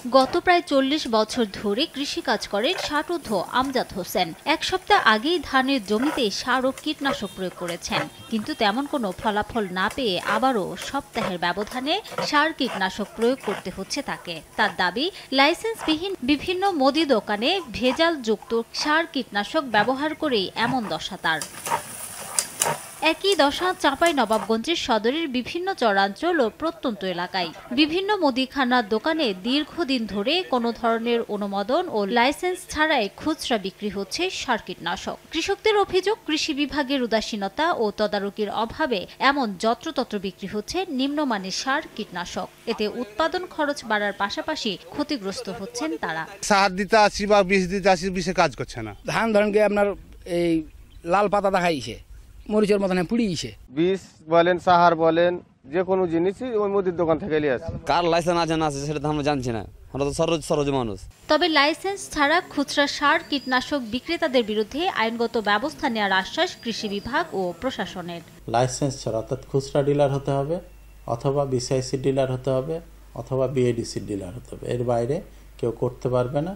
গত প্রায় ৪০ বছর ধরে কৃষিকাজ করেন ষাটোর্ধ্ব আমজাদ হোসেন। এক সপ্তাহ আগেই ধানের জমিতে সার ও কীটনাশক প্রয়োগ করেছেন, কিন্তু তেমন কোনো ফলাফল না পেয়ে আবারও সপ্তাহের ব্যবধানে সার কীটনাশক প্রয়োগ করতে হচ্ছে তাকে। তার দাবি, লাইসেন্সবিহীন বিভিন্ন মুদি দোকানে ভেজালযুক্ত সার কীটনাশক ব্যবহার করেই এমন দশা তার। একই দশা চাঁপাইনবাবগঞ্জের সদরের বিভিন্ন চরাঞ্চল ও প্রত্যন্ত এলাকায়। বিভিন্ন মুদিখানার দোকানে দীর্ঘদিন ধরে কোনো ধরনের অনুমোদন ও লাইসেন্স ছাড়াই খুচরা বিক্রি হচ্ছে সার কীটনাশক। কৃষকদের অভিযোগ, কৃষি বিভাগের উদাসীনতা ও তদারকির অভাবে এমন যত্রতত্র বিক্রি হচ্ছে নিম্নমানের সার কীটনাশক। এতে উৎপাদন খরচ বাড়ার পাশাপাশি ক্ষতিগ্রস্ত হচ্ছেন তারা। সার দিতে আসি বা বীজ দিতে আসি, বিষে কাজ করছে না। ধান ধরেন আপনার এই লাল পাতা দেখাইছে, মরিচের মতন পুড়িয়েছে। বীজ বলেন, সাহার বলেন, যে কোনো জিনিসই ওই মুদির দোকান থেকে নিয়ে আসে। কার লাইসেন্স আছে না আছে সেটা আমরা জানছি না, আমরা তো সরজ মানুষ। তবে লাইসেন্স ছাড়া খুচরা সার কীটনাশক বিক্রেতাদের বিরুদ্ধে আইনগত ব্যবস্থা নেওয়ার আশ্বাস কৃষি বিভাগ ও প্রশাসনের। লাইসেন্স ছাড়া অর্থাৎ খুচরা ডিলার হতে হবে, অথবা বিসিআইসি ডিলার হতে হবে, অথবা বিএডিসি ডিলার হতে হবে। এর বাইরে কেউ করতে পারবে না।